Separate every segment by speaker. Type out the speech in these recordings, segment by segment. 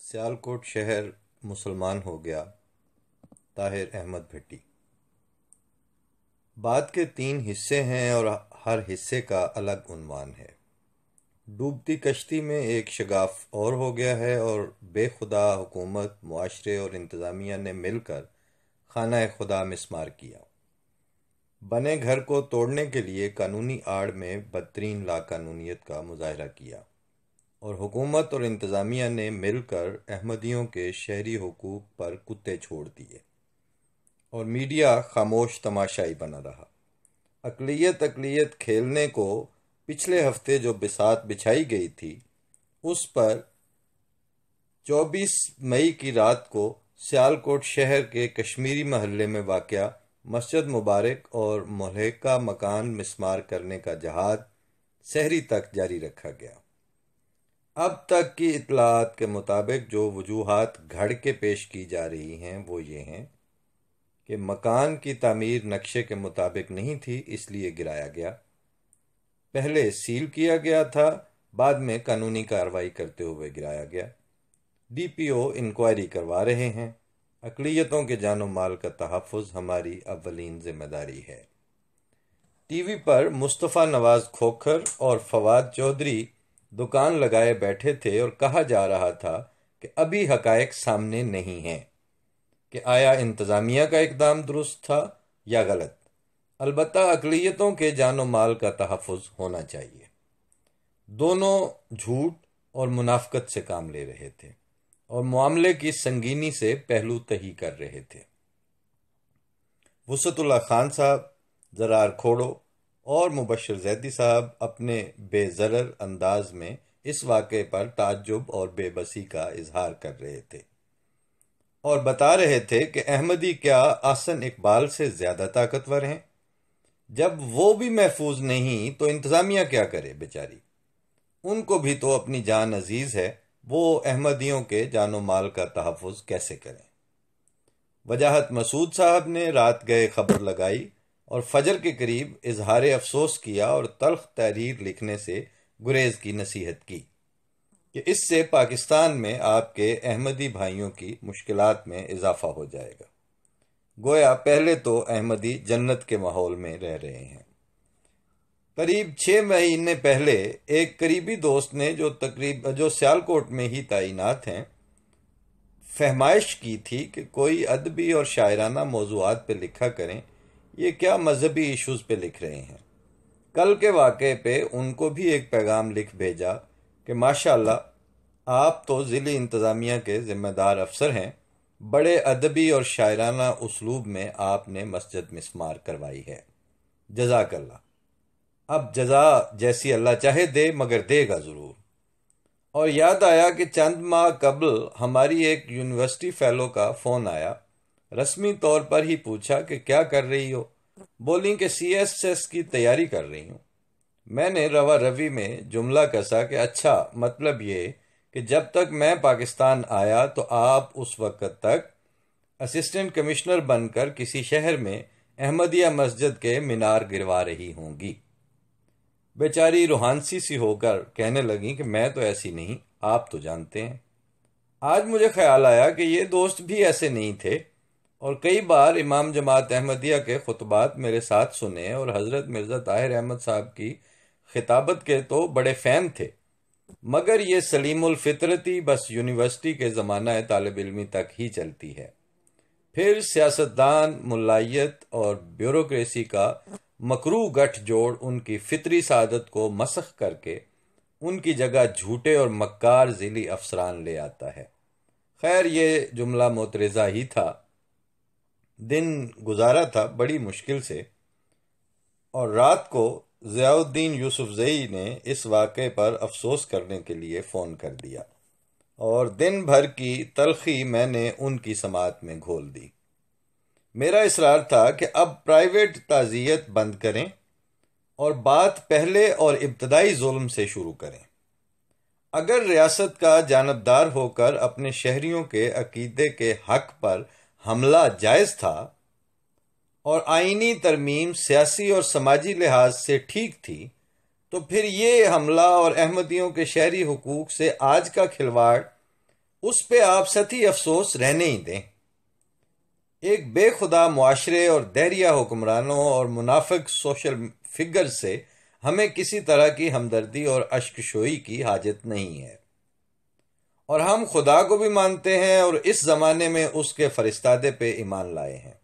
Speaker 1: سیالکوٹ شہر مسلمان ہو گیا، طاہر احمد بھٹی۔ بات کے 3 حصے ہیں اور ہر حصے کا الگ عنوان ہے۔ ڈوبتی کشتی میں ایک شگاف اور ہو گیا ہے اور بے خدا حکومت، معاشرے اور انتظامیہ نے مل کر خانہ خدا مسمار کیا۔ بنے گھر کو توڑنے کے لیے قانونی آڑ میں بدترین لاقانونیت کا مظاہرہ کیا اور حکومت اور انتظامیہ نے مل کر احمدیوں کے شہری حقوق پر کتے چھوڑ دیے اور میڈیا خاموش تماشائی بنا رہا۔ اقلیت کھیلنے کو پچھلے ہفتے جو بساط بچھائی گئی تھی، اس پر 24 مئی کی رات کو سیالکوٹ شہر کے کشمیری محلے میں واقع مسجد مبارک اور ملحقہ مکان مسمار کرنے کا جہاد سحری تک جاری رکھا گیا۔ اب تک کی اطلاعات کے مطابق جو وجوہات گھڑ کے پیش کی جا رہی ہیں وہ یہ ہیں کہ مکان کی تعمیر نقشے کے مطابق نہیں تھی، اس لیے گرایا گیا۔ پہلے سیل کیا گیا تھا، بعد میں قانونی کارروائی کرتے ہوئے گرایا گیا۔ ڈی پی او انکوائری کروا رہے ہیں۔ اقلیتوں کے جان و مال کا تحفظ ہماری اولین ذمہ داری ہے۔ ٹی وی پر مصطفیٰ نواز کھوکھر اور فواد چودھری دکان لگائے بیٹھے تھے اور کہا جا رہا تھا کہ ابھی حقائق سامنے نہیں ہیں کہ آیا انتظامیہ کا اقدام درست تھا یا غلط۔ البتہ اقلیتوں کے جان و مال کا تحفظ ہونا چاہیے۔ دونوں جھوٹ اور منافقت سے کام لے رہے تھے اور معاملے کی سنگینی سے پہلو تہی کر رہے تھے۔ وسعت اللہ خان صاحب، زرار کھوڑو اور مبشر زیدی صاحب اپنے بے ضرر انداز میں اس واقعے پر تعجب اور بے بسی کا اظہار کر رہے تھے اور بتا رہے تھے کہ احمدی کیا احسن اقبال سے زیادہ طاقتور ہیں؟ جب وہ بھی محفوظ نہیں تو انتظامیہ کیا کرے بیچاری؟ ان کو بھی تو اپنی جان عزیز ہے، وہ احمدیوں کے جان و مال کا تحفظ کیسے کریں؟ وجاہت مسعود صاحب نے رات گئے خبر لگائی اور فجر کے قریب اظہار افسوس کیا اور تلخ تحریر لکھنے سے گریز کی نصیحت کی کہ اس سے پاکستان میں آپ کے احمدی بھائیوں کی مشکلات میں اضافہ ہو جائے گا۔ گویا پہلے تو احمدی جنت کے ماحول میں رہ رہے ہیں۔ قریب 6 مہینے پہلے ایک قریبی دوست نے جو سیالکوٹ میں ہی تعینات ہیں، فہمائش کی تھی کہ کوئی ادبی اور شاعرانہ موضوعات پہ لکھا کریں، یہ کیا مذہبی ایشوز پہ لکھ رہے ہیں۔ کل کے واقعے پہ ان کو بھی ایک پیغام لکھ بھیجا کہ ماشاءاللہ آپ تو ضلعی انتظامیہ کے ذمہ دار افسر ہیں، بڑے ادبی اور شاعرانہ اسلوب میں آپ نے مسجد مسمار کروائی ہے، جزاک اللہ۔ اب جزا جیسی اللہ چاہے دے، مگر دے گا ضرور۔ اور یاد آیا کہ چند ماہ قبل ہماری ایک یونیورسٹی فیلو کا فون آیا، رسمی طور پر ہی پوچھا کہ کیا کر رہی ہو؟ بولیں کہ سی ایس ایس کی تیاری کر رہی ہوں۔ میں نے روا روی میں جملہ کسا کہ اچھا، مطلب یہ کہ جب تک میں پاکستان آیا تو آپ اس وقت تک اسسٹنٹ کمشنر بن کر کسی شہر میں احمدیہ مسجد کے مینار گروا رہی ہوں گی۔ بیچاری روحانسی سی ہو کر کہنے لگیں کہ میں تو ایسی نہیں، آپ تو جانتے ہیں۔ آج مجھے خیال آیا کہ یہ دوست بھی ایسے نہیں تھے اور کئی بار امام جماعت احمدیہ کے خطبات میرے ساتھ سنے اور حضرت مرزا طاہر احمد صاحب کی خطابت کے تو بڑے فین تھے، مگر یہ سلیم الفطرتی بس یونیورسٹی کے زمانہ طالب علمی تک ہی چلتی ہے۔ پھر سیاستدان، ملائیت اور بیوروکریسی کا مکروہ گٹھ جوڑ ان کی فطری سعادت کو مسخ کر کے ان کی جگہ جھوٹے اور مکار ذیلی افسران لے آتا ہے۔ خیر، یہ جملہ معترضہ ہی تھا۔ دن گزارا تھا بڑی مشکل سے اور رات کو ضیاء الدین یوسف زئی نے اس واقعے پر افسوس کرنے کے لیے فون کر دیا اور دن بھر کی تلخی میں نے ان کی سماعت میں گھول دی۔ میرا اصرار تھا کہ اب پرائیویٹ تعزیت بند کریں اور بات پہلے اور ابتدائی ظلم سے شروع کریں۔ اگر ریاست کا جانبدار ہو کر اپنے شہریوں کے عقیدے کے حق پر حملہ جائز تھا اور آئینی ترمیم سیاسی اور سماجی لحاظ سے ٹھیک تھی، تو پھر یہ حملہ اور احمدیوں کے شہری حقوق سے آج کا کھلواڑ اس پہ آپ سطحی افسوس رہنے ہی دیں۔ ایک بے خدا معاشرے اور دہریہ حکمرانوں اور منافق سوشل فگر سے ہمیں کسی طرح کی ہمدردی اور اشک شوئی کی حاجت نہیں ہے، اور ہم خدا کو بھی مانتے ہیں اور اس زمانے میں اس کے فرستادے پہ ایمان لائے ہیں۔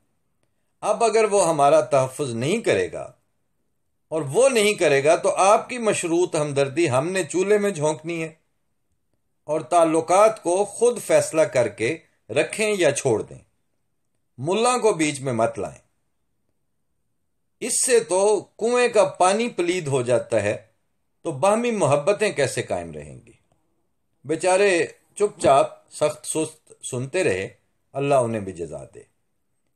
Speaker 1: اب اگر وہ ہمارا تحفظ نہیں کرے گا، اور وہ نہیں کرے گا، تو آپ کی مشروط ہمدردی ہم نے چولہے میں جھونکنی ہے، اور تعلقات کو خود فیصلہ کر کے رکھیں یا چھوڑ دیں، ملا کو بیچ میں مت لائیں۔ اس سے تو کنویں کا پانی پلید ہو جاتا ہے، تو باہمی محبتیں کیسے قائم رہیں گی؟ بیچارے چپ چاپ سخت سست سنتے رہے، اللہ انہیں بھی جزا دے۔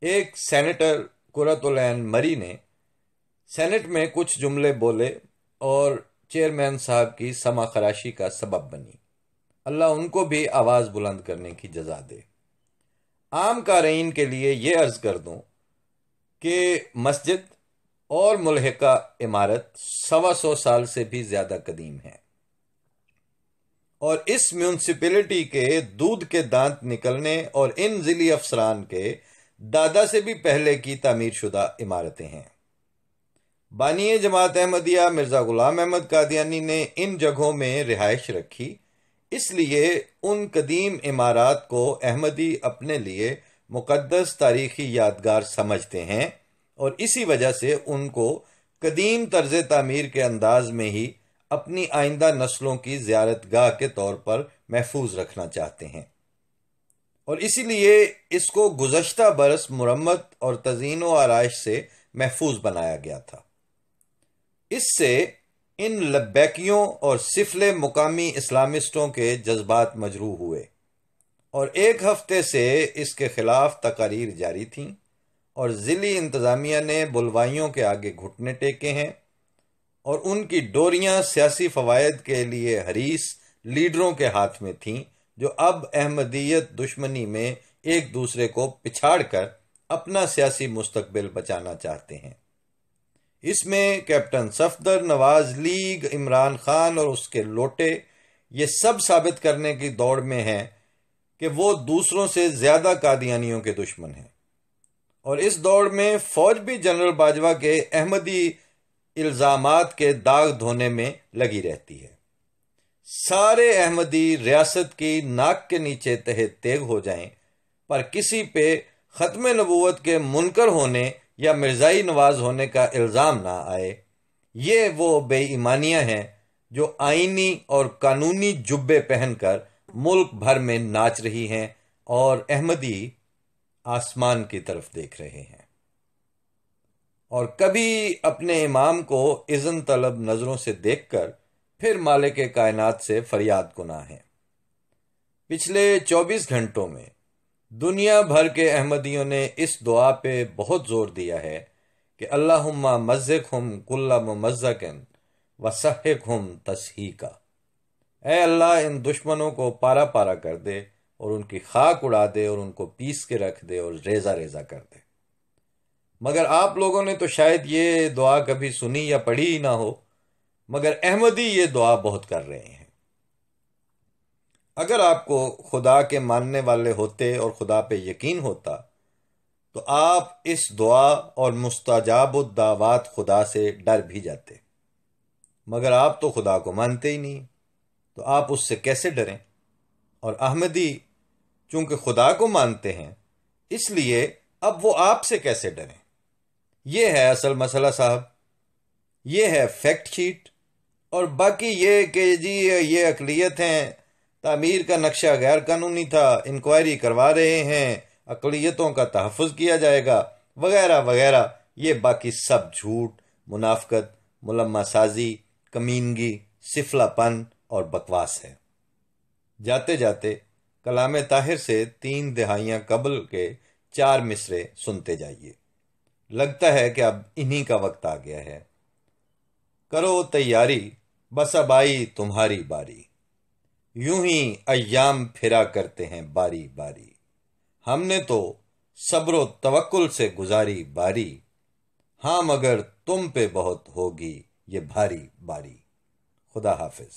Speaker 1: ایک سینیٹر قرۃ العین مری نے سینٹ میں کچھ جملے بولے اور چیئرمین صاحب کی سما خراشی کا سبب بنی، اللہ ان کو بھی آواز بلند کرنے کی جزا دے۔ عام قارئین کے لیے یہ عرض کر دوں کہ مسجد اور ملحقہ عمارت 125 سال سے بھی زیادہ قدیم ہے، اور اس میونسپلٹی کے دودھ کے دانت نکلنے اور ان ضلعی افسران کے دادا سے بھی پہلے کی تعمیر شدہ عمارتیں ہیں۔ بانی جماعت احمدیہ مرزا غلام احمد قادیانی نے ان جگہوں میں رہائش رکھی، اس لیے ان قدیم عمارات کو احمدی اپنے لیے مقدس تاریخی یادگار سمجھتے ہیں، اور اسی وجہ سے ان کو قدیم طرز تعمیر کے انداز میں ہی اپنی آئندہ نسلوں کی زیارت گاہ کے طور پر محفوظ رکھنا چاہتے ہیں، اور اسی لیے اس کو گزشتہ برس مرمت اور تزئین و آرائش سے محفوظ بنایا گیا تھا۔ اس سے ان لبیکیوں اور سفلے مقامی اسلامسٹوں کے جذبات مجروح ہوئے، اور ایک ہفتے سے اس کے خلاف تقاریر جاری تھیں، اور ضلعی انتظامیہ نے بلوائیوں کے آگے گھٹنے ٹیکے ہیں، اور ان کی ڈوریاں سیاسی فوائد کے لیے حریص لیڈروں کے ہاتھ میں تھیں، جو اب احمدیت دشمنی میں ایک دوسرے کو پچھاڑ کر اپنا سیاسی مستقبل بچانا چاہتے ہیں۔ اس میں کیپٹن صفدر، نواز لیگ، عمران خان اور اس کے لوٹے یہ سب ثابت کرنے کی دوڑ میں ہیں کہ وہ دوسروں سے زیادہ قادیانیوں کے دشمن ہیں، اور اس دوڑ میں فوج بھی جنرل باجوہ کے احمدی الزامات کے داغ دھونے میں لگی رہتی ہے۔ سارے احمدی ریاست کی ناک کے نیچے تہے تیغ ہو جائیں، پر کسی پہ ختم نبوت کے منکر ہونے یا مرزائی نواز ہونے کا الزام نہ آئے۔ یہ وہ بے ایمانیاں ہیں جو آئینی اور قانونی جبے پہن کر ملک بھر میں ناچ رہی ہیں، اور احمدی آسمان کی طرف دیکھ رہے ہیں، اور کبھی اپنے امام کو اذن طلب نظروں سے دیکھ کر پھر مالک کائنات سے فریاد گناہ ہیں۔ پچھلے 24 گھنٹوں میں دنیا بھر کے احمدیوں نے اس دعا پہ بہت زور دیا ہے کہ اللہم مزقہم کل ممزق وسحقہم تسحیقا، اے اللہ ان دشمنوں کو پارا پارا کر دے، اور ان کی خاک اڑا دے، اور ان کو پیس کے رکھ دے، اور ریزہ ریزہ کر دے۔ مگر آپ لوگوں نے تو شاید یہ دعا کبھی سنی یا پڑھی ہی نہ ہو، مگر احمدی یہ دعا بہت کر رہے ہیں۔ اگر آپ کو خدا کے ماننے والے ہوتے اور خدا پہ یقین ہوتا تو آپ اس دعا اور مستجاب الدعوات خدا سے ڈر بھی جاتے، مگر آپ تو خدا کو مانتے ہی نہیں، تو آپ اس سے کیسے ڈریں؟ اور احمدی چونکہ خدا کو مانتے ہیں، اس لیے اب وہ آپ سے کیسے ڈریں؟ یہ ہے اصل مسئلہ صاحب، یہ ہے فیکٹ شیٹ۔ اور باقی یہ کہ جی یہ اقلیت ہیں، تعمیر کا نقشہ غیر قانونی تھا، انکوائری کروا رہے ہیں، اقلیتوں کا تحفظ کیا جائے گا، وغیرہ وغیرہ، یہ باقی سب جھوٹ، منافقت، ملمہ سازی، کمینگی، سفلہ پن اور بکواس ہے۔ جاتے جاتے کلام طاہر سے 3 دہائیاں قبل کے 4 مصرے سنتے جائیے، لگتا ہے کہ اب انہی کا وقت آ گیا ہے۔ کرو تیاری، بس اب آئی تمہاری باری، یوں ہی ایام پھرا کرتے ہیں باری باری، ہم نے تو صبر و توکل سے گزاری باری، ہاں مگر تم پہ بہت ہوگی یہ بھاری باری۔ خدا حافظ۔